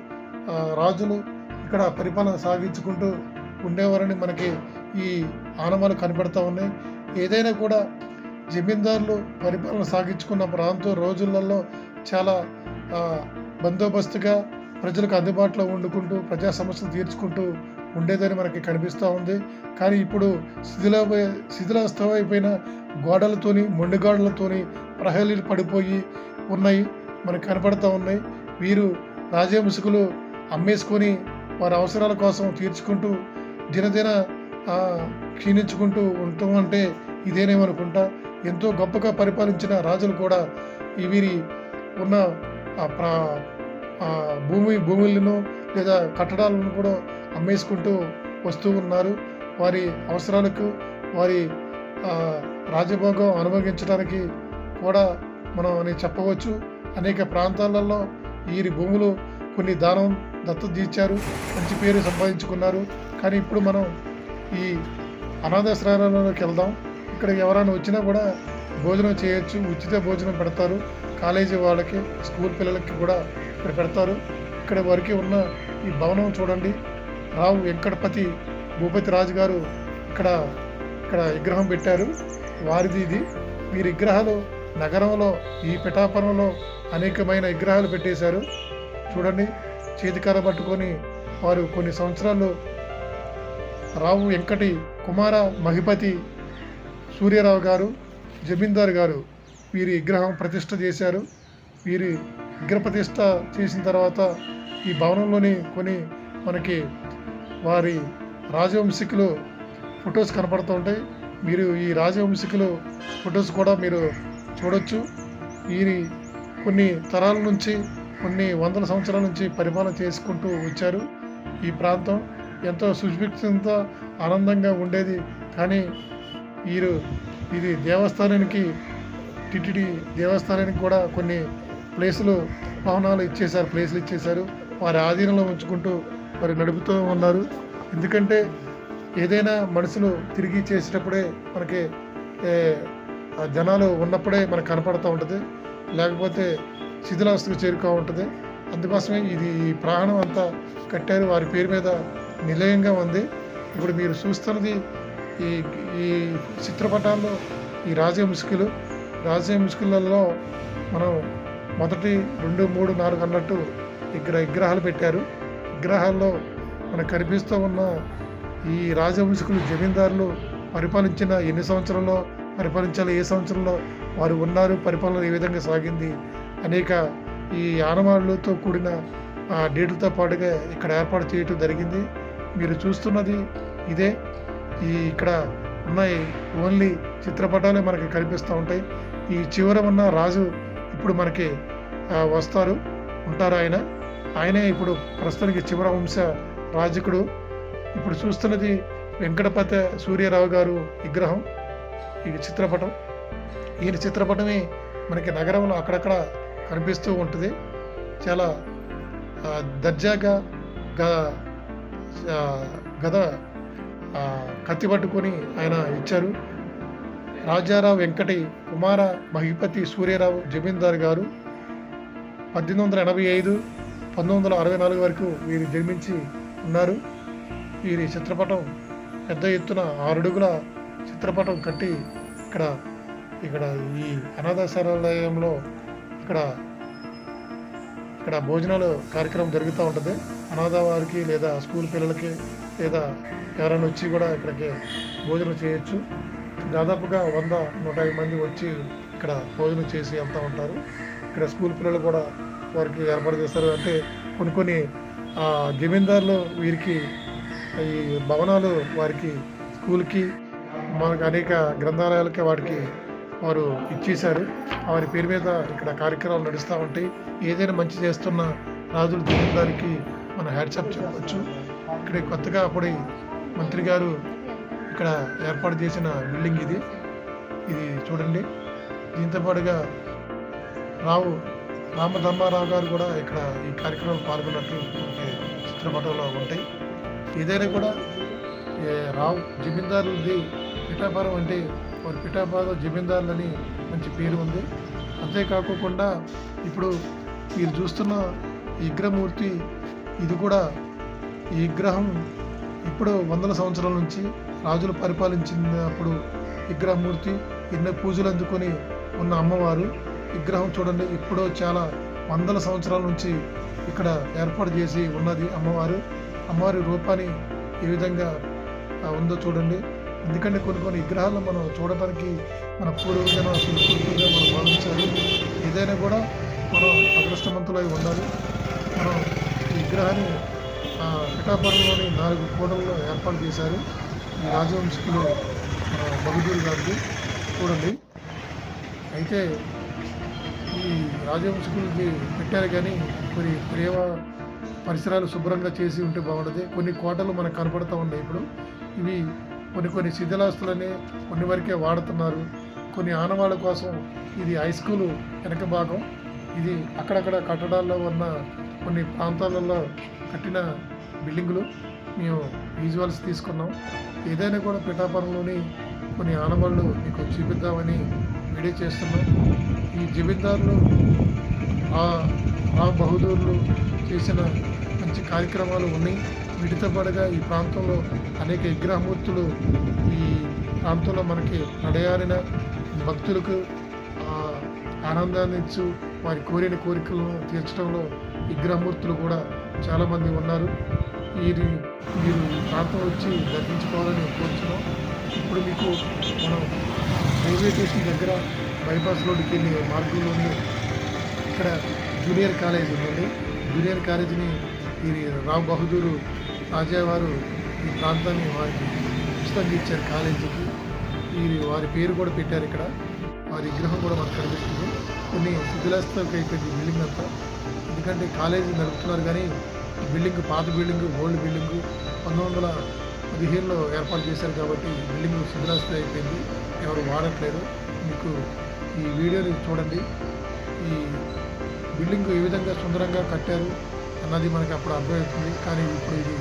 రాజులు ఇక్కడ పరిపాలన సాగించుకుంటూ ఉండేవారని మనకి ఈ ఆనవాలు కనపడుతూ ఉన్నాయి. ఏదైనా కూడా జమీందారులు పరిపాలన సాగించుకున్న ప్రాంతం రోజులలో చాలా బందోబస్తుగా ప్రజలకు అందుబాటులో వండుకుంటూ ప్రజా సమస్యలు తీర్చుకుంటూ ఉండేదని మనకి కనిపిస్తూ ఉంది. కానీ ఇప్పుడు శిథిలావస్థమైపోయిన గోడలతోని, మొండిగోడలతోని ప్రహరీలు పడిపోయి ఉన్నాయి, మనకు కనపడుతూ ఉన్నాయి. వీరు రాజవంశికులు అమ్మేసుకొని వారి అవసరాల కోసం తీర్చుకుంటూ దినదిన క్షీణించుకుంటూ ఉంటామంటే ఇదేనేమనుకుంటా. ఎంతో గొప్పగా పరిపాలించిన రాజులు కూడా వీరి ఉన్న భూములను లేదా కట్టడాలను కూడా అమ్మేసుకుంటూ వస్తూ ఉన్నారు. వారి అవసరాలకు, వారి రాజభోగం అనుభవించడానికి కూడా మనం అని చెప్పవచ్చు. అనేక ప్రాంతాలలో వీరి భూములు కొన్ని దానం దత్తత తీర్చారు, మంచి పేరు సంపాదించుకున్నారు. కానీ ఇప్పుడు మనం ఈ అనాథాశ్రయాలలోకి వెళ్దాం. ఇక్కడ ఎవరైనా వచ్చినా కూడా భోజనం చేయొచ్చు, ఉచిత భోజనం పెడతారు. కాలేజీ వాళ్ళకి, స్కూల్ పిల్లలకి కూడా ఇక్కడ పెడతారు. ఇక్కడ వరకు ఉన్న ఈ భవనం చూడండి. రావు వెంకటపతి భూపతి రాజు గారు ఇక్కడ విగ్రహం పెట్టారు, వారిది ఇది. వీరి విగ్రహాలు నగరంలో, ఈ పిఠాపురంలో అనేకమైన విగ్రహాలు పెట్టేశారు. చూడండి, చేతికర్ర పట్టుకొని వారు కొన్ని సంవత్సరాలు రావు వెంకటి కుమార మహిపతి సూర్యరావు గారు, జమీందారు గారు వీరి విగ్రహం ప్రతిష్ఠ చేశారు. వీరి విగ్రహ ప్రతిష్ఠ చేసిన తర్వాత ఈ భవనంలోని కొన్ని మనకి వారి రాజవంశికులు ఫొటోస్ కనపడుతూ ఉంటాయి. మీరు ఈ రాజవంశికులు ఫొటోస్ కూడా మీరు చూడొచ్చు. వీరి కొన్ని తరాల నుంచి, కొన్ని వందల సంవత్సరాల నుంచి పరిపాలన చేసుకుంటూ వచ్చారు. ఈ ప్రాంతం ఎంతో సుభిక్షంతో ఆనందంగా ఉండేది. కానీ ఇది దేవస్థానానికి, టిటిడి దేవస్థానానికి కూడా కొన్ని ప్లేసులు ఇచ్చేశారు. వారి ఆధీనంలో ఉంచుకుంటూ వారు నడుపుతూ ఉన్నారు. ఎందుకంటే ఏదైనా మనుషులు తిరిగి చేసేటప్పుడే మనకి జనాలు ఉన్నప్పుడే మనకు కనపడుతూ ఉంటుంది, లేకపోతే శిథిలావస్థకు చేరుతూ ఉంటుంది. అందుకోసమే ఈ ప్రాణం అంతా కట్టారు, వారి పేరు మీద నిలయంగా ఉంది. ఇప్పుడు మీరు చూస్తున్నది ఈ చిత్రపటాల్లో ఈ రాజవంశికులలో మనం 1, 2, 3, 4 అన్నట్టు ఇక్కడ విగ్రహాలు పెట్టారు. విగ్రహాల్లో మనకు కనిపిస్తూ ఉన్న ఈ రాజవంశికులు, జమీందారులు పరిపాలించిన ఎన్ని సంవత్సరంలో పరిపాలించాలి, ఏ సంవత్సరంలో వారు ఉన్నారు, పరిపాలన ఏ విధంగా సాగింది, అనేక ఈ ఆనవాళ్ళతో కూడిన డేట్లతో పాటుగా ఇక్కడ ఏర్పాటు చేయటం జరిగింది. మీరు చూస్తున్నది ఇదే. ఇక్కడ ఉన్నాయి ఓన్లీ చిత్రపటాలే మనకి కనిపిస్తూ ఉంటాయి. ఈ చివర ఉన్న రాజు ఇప్పుడు మనకి ఉంటారు. ఆయనే ఇప్పుడు ప్రస్తుతానికి చివర వంశ రాజకుడు. ఇప్పుడు చూస్తున్నది వెంకటపతి సూర్యరావు గారు విగ్రహం, ఈ చిత్రపటం. ఈయన చిత్రపటమే మనకి నగరంలో అక్కడక్కడ కనిపిస్తూ ఉంటుంది. చాలా దర్జాగా గద కత్తి పట్టుకొని ఆయన ఇచ్చారు. రాజారావు వెంకటి కుమార మహిపతి సూర్యరావు జమీందారు గారు 1885, 1964 వరకు వీరు జన్మించి ఉన్నారు. వీరి చిత్రపటం పెద్ద ఎత్తున 6 అడుగుల చిత్రపటం కట్టి ఇక్కడ ఈ అనాథ శరణాలయంలో ఇక్కడ భోజనాలు కార్యక్రమం జరుగుతూ ఉంటుంది. అనాథ వారికి లేదా స్కూల్ పిల్లలకి లేదా ఎవరైనా వచ్చి కూడా ఇక్కడికి భోజనం చేయొచ్చు. దాదాపుగా 100-150 మంది వచ్చి ఇక్కడ భోజనం చేసి వెళ్తూ ఉంటారు. ఇక్కడ స్కూల్ పిల్లలు కూడా వారికి ఏర్పాటు చేస్తారు. అంటే కొన్ని జమీందారులు వీరికి ఈ భవనాలు వారికి స్కూల్కి మనకు అనేక గ్రంథాలయాలకి వాటికి వారు ఇచ్చేశారు. వారి పేరు మీద ఇక్కడ కార్యక్రమాలు నడుస్తూ ఉంటాయి. ఏదైనా మంచి చేస్తున్న రాజుల జమీందారికి మన హ్యాట్సాప్ చెప్పవచ్చు. ఇక్కడ కొత్తగా అప్పుడు మంత్రి గారు ఇక్కడ ఏర్పాటు చేసిన బిల్డింగ్ ఇది చూడండి. దీంతో పాటుగా రామధర్మారావు గారు కూడా ఇక్కడ ఈ కార్యక్రమం పాల్గొన్నట్టు చిత్రపటంలో ఉంటాయి. ఏదైనా కూడా జమీందారులది పిఠాపురం అంటే వారి పిఠాపురం జమీందారులని మంచి పేరు ఉంది. అంతేకాకుండా ఇప్పుడు మీరు చూస్తున్న విగ్రహమూర్తి ఇది కూడా ఈ విగ్రహం ఇప్పుడు 100 సంవత్సరాల నుంచి రాజులు పరిపాలించినప్పుడు విగ్రహమూర్తి ఎన్నో పూజలు అందుకొని ఉన్న అమ్మవారు విగ్రహం చూడండి. ఇప్పుడు చాలా 100 సంవత్సరాల నుంచి ఇక్కడ ఏర్పాటు చేసి ఉన్నది అమ్మవారి రూపాన్ని ఏ విధంగా ఉందో చూడండి. ఎందుకంటే కొన్ని విగ్రహాలను మనం చూడటానికి మన పూర్వజన సంస్కృతిగా మనం భావించాలి. ఏదైనా కూడా మనం అదృష్టవంతులై ఉండాలి. మనం ఈ విగ్రహాన్ని పిఠాపురంలోని 4 కోటల్లో ఏర్పాటు చేశారు. ఈ రాజవంశీకులు బహదూర్ గారికి చూడండి. అయితే ఈ రాజవంశీకులకి పెట్టారు కానీ ప్రేమ పరిసరాలు శుభ్రంగా చేసి ఉంటే బాగుంటుంది. కొన్ని కోటలు మనకు కనపడుతూ ఉన్నాయి. ఇప్పుడు ఇవి కొన్ని శిథిలాస్తులని కొన్ని వరకే వాడుతున్నారు. కొన్ని ఆనవాళ్ళ కోసం ఇది హై స్కూలు వెనక భాగం. ఇది అక్కడక్కడ కట్టడాల్లో ఉన్న కొన్ని ప్రాంతాలలో కట్టిన బిల్డింగులు మేము విజువల్స్ తీసుకున్నాం. ఏదైనా కూడా పిఠాపురంలోని కొన్ని ఆనవాళ్ళు మీకు చూపిద్దామని వీడియో చేస్తున్నాం. ఈ జమీందారులు బహదూర్లు చేసిన మంచి కార్యక్రమాలు ఉన్నాయి. వీటితో పాటుగా ఈ ప్రాంతంలో అనేక విగ్రహమూర్తులు ఈ ప్రాంతంలో మనకి నడయాడిన భక్తులకు ఆనందాన్ని ఇచ్చు వారి కోరిన కోరికలను తీర్చడంలో విగ్రహమూర్తులు కూడా చాలామంది ఉన్నారు. మీరు ఈ ప్రాంతం వచ్చి దర్శించుకోవాలని కోరుతున్నాం. ఇప్పుడు మీకు మనం రైల్వే స్టేషన్ దగ్గర బైపాస్ రోడ్డుకి వెళ్ళి మార్గంలోని ఇక్కడ జూనియర్ కాలేజ్ ఉందండి. జూనియర్ కాలేజీని ఈ రావ్ బహదూర్ రాజా వారు ఈ ప్రాంతాన్ని వారికి ఉచితంగా ఇచ్చారు కాలేజీకి. వారి పేరు కూడా పెట్టారు. ఇక్కడ వారి విగ్రహం కూడా మనకు కనిపిస్తుంది. కొన్ని శిథిలాస్థలకు అయిపోయింది బిల్డింగ్ అంతా. ఎందుకంటే కాలేజీ నడుపుతున్నారు కానీ బిల్డింగ్ పాత బిల్డింగ్ ఓల్డ్ బిల్డింగ్ 1915లో ఏర్పాటు చేశారు కాబట్టి బిల్డింగ్ శిథిలాస్థ అయిపోయింది. ఎవరు వాడట్లేదు. మీకు ఈ వీడియోని చూడండి. ఈ బిల్డింగ్ ఏ విధంగా సుందరంగా కట్టారు అన్నది మనకి అప్పుడు అర్థమవుతుంది. కానీ ఇప్పుడు ఇది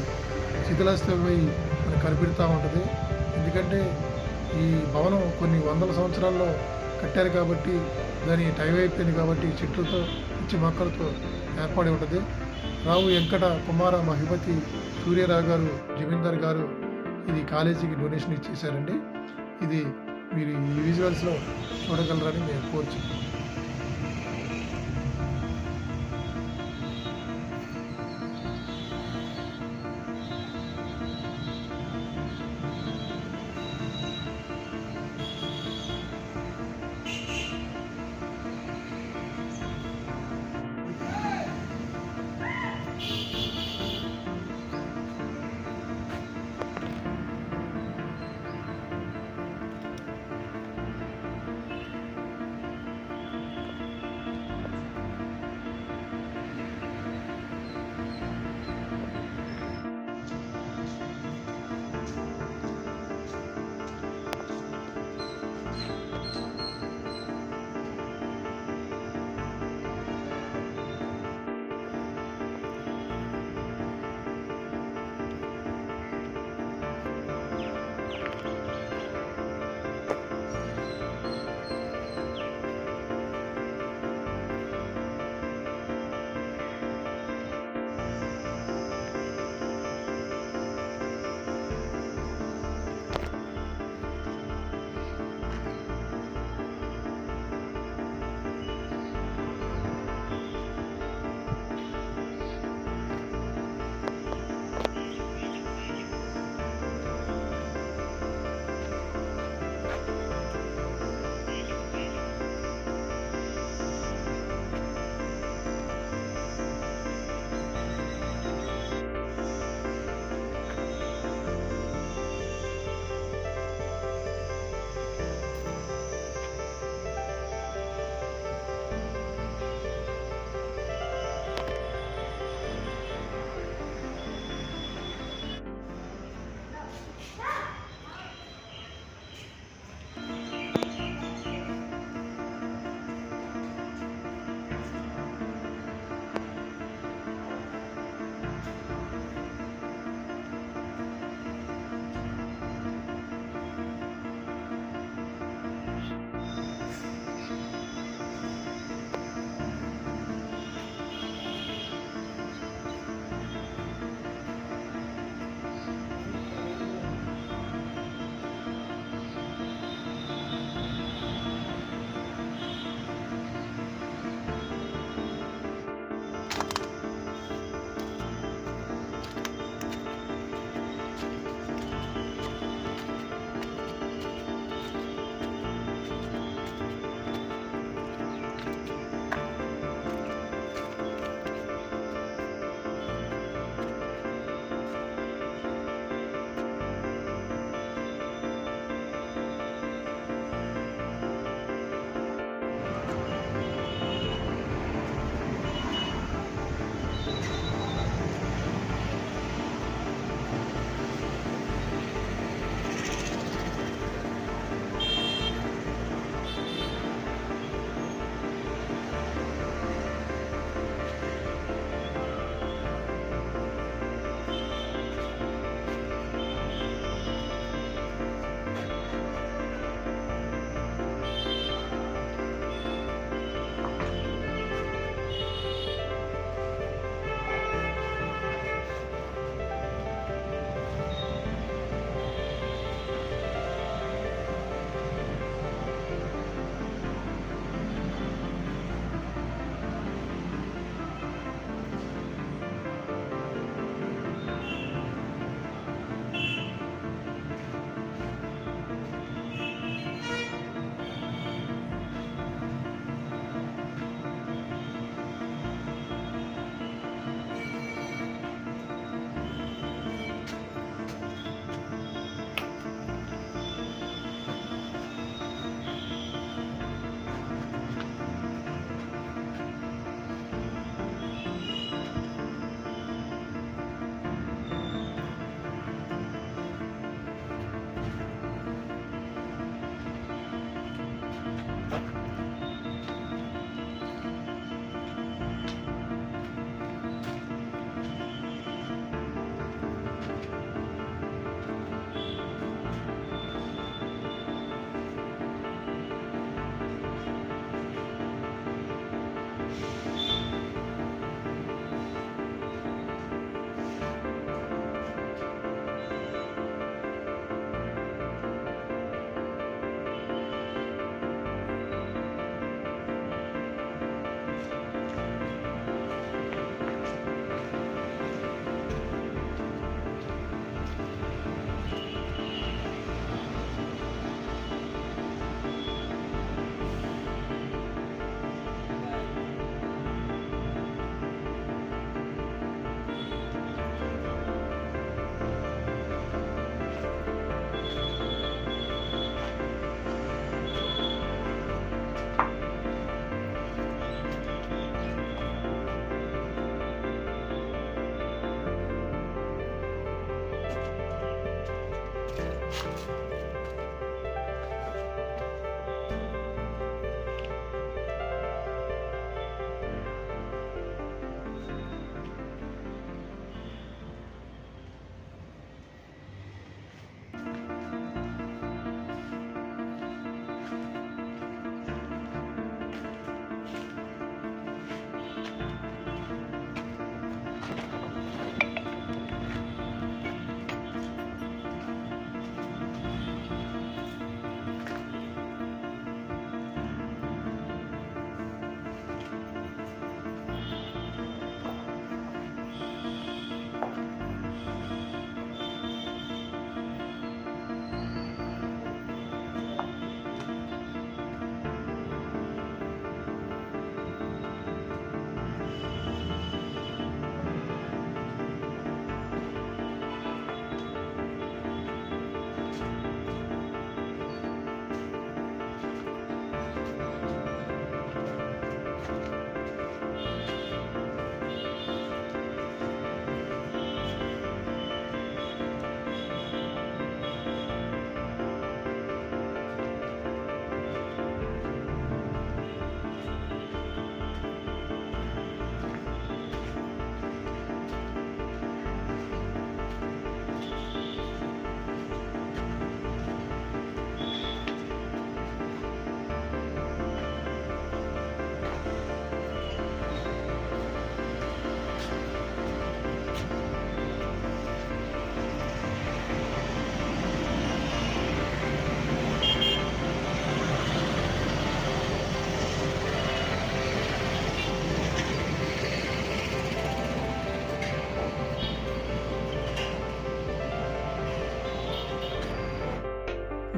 శిథిలాస్థమై మనకు కనిపెడుతూ ఉంటుంది. ఎందుకంటే ఈ భవనం కొన్ని 100 సంవత్సరాల్లో కట్టారు కాబట్టి దాని టైం అయిపోయింది కాబట్టి చెట్లతో పిచ్చి మొక్కలతో ఏర్పడి ఉంటుంది. రావు వెంకట కుమార మహిపతి సూర్యరావు గారు జమీందార్ గారు ఇది కాలేజీకి డొనేషన్ ఇచ్చేశారండి. ఇది మీరు ఈ విజువల్స్లో చూడగలరని మేము కోరుచున్నాం.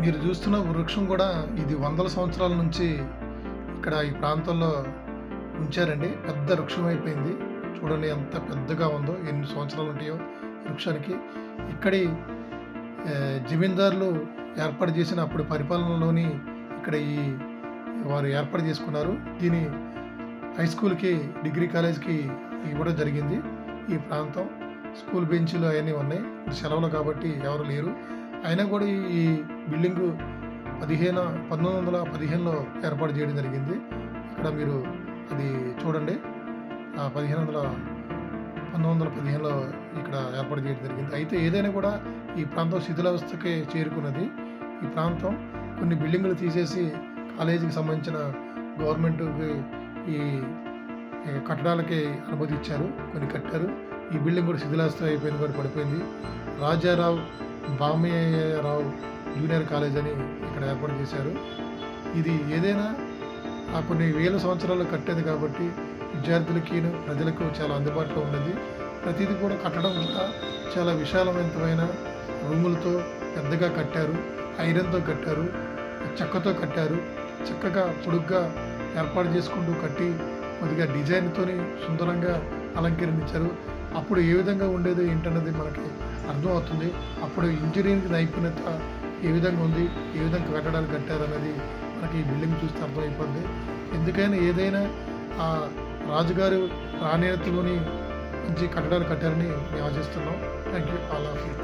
మీరు చూస్తున్న వృక్షం కూడా ఇది వందల సంవత్సరాల నుంచి ఇక్కడ ఈ ప్రాంతంలో ఉంచారండి. పెద్ద వృక్షం అయిపోయింది. చూడండి ఎంత పెద్దగా ఉందో, ఎన్ని సంవత్సరాలు ఉంటాయో వృక్షానికి. ఇక్కడి జమీందారులు ఏర్పాటు చేసిన అప్పుడు పరిపాలనలోని ఇక్కడ వారు ఏర్పాటు చేసుకున్నారు. దీని హై స్కూల్కి, డిగ్రీ కాలేజ్కి ఇవ్వడం జరిగింది. ఈ ప్రాంతం స్కూల్ బెంచ్లు అవన్నీ ఉన్నాయి. ఇప్పుడు సెలవులు కాబట్టి ఎవరు లేరు. అయినా కూడా ఈ బిల్డింగు 1915లో ఏర్పాటు చేయడం జరిగింది. ఇక్కడ మీరు అది చూడండి. 1915లో ఇక్కడ ఏర్పాటు చేయడం జరిగింది. అయితే ఏదైనా కూడా ఈ ప్రాంతం శిథిలావస్థకే చేరుకున్నది. ఈ ప్రాంతం కొన్ని బిల్డింగులు తీసేసి కాలేజీకి సంబంధించిన గవర్నమెంట్కి ఈ కట్టడాలకి అనుమతి ఇచ్చారు, కొన్ని కట్టారు. ఈ బిల్డింగ్ కూడా శిథిలావస్థ అయిపోయింది, కూడా పడిపోయింది. రాజారావు బామయ్యరావు జూనియర్ కాలేజ్ అని ఇక్కడ ఏర్పాటు చేశారు. ఇది ఏదైనా కొన్ని వేల సంవత్సరాలు కట్టేది కాబట్టి విద్యార్థులకి, ప్రజలకు చాలా అందుబాటులో ఉన్నది. ప్రతిదీ కూడా కట్టడం కూడా చాలా విశాలవంతమైన రూములతో పెద్దగా కట్టారు. ఐరన్తో కట్టారు, చెక్కతో కట్టారు. చక్కగా పొడుగ్గా ఏర్పాటు చేసుకుంటూ కట్టి కొద్దిగా డిజైన్తోని సుందరంగా అలంకరించారు. అప్పుడు ఏ విధంగా ఉండేదో ఏంటన్నది మనకి అర్థమవుతుంది. అప్పుడు ఇంజనీరింగ్ నైపుణ్యత ఏ విధంగా ఉంది, ఏ విధంగా కట్టడాలు కట్టారన్నది మనకి ఈ బిల్డింగ్ చూస్తే అర్థమైపోద్ది. ఎందుకైనా ఏదైనా ఆ రాజుగారు రాణియతలోని మంచి కట్టడాలు కట్టారని మేము ఆశిస్తున్నాం. Thank you all of you.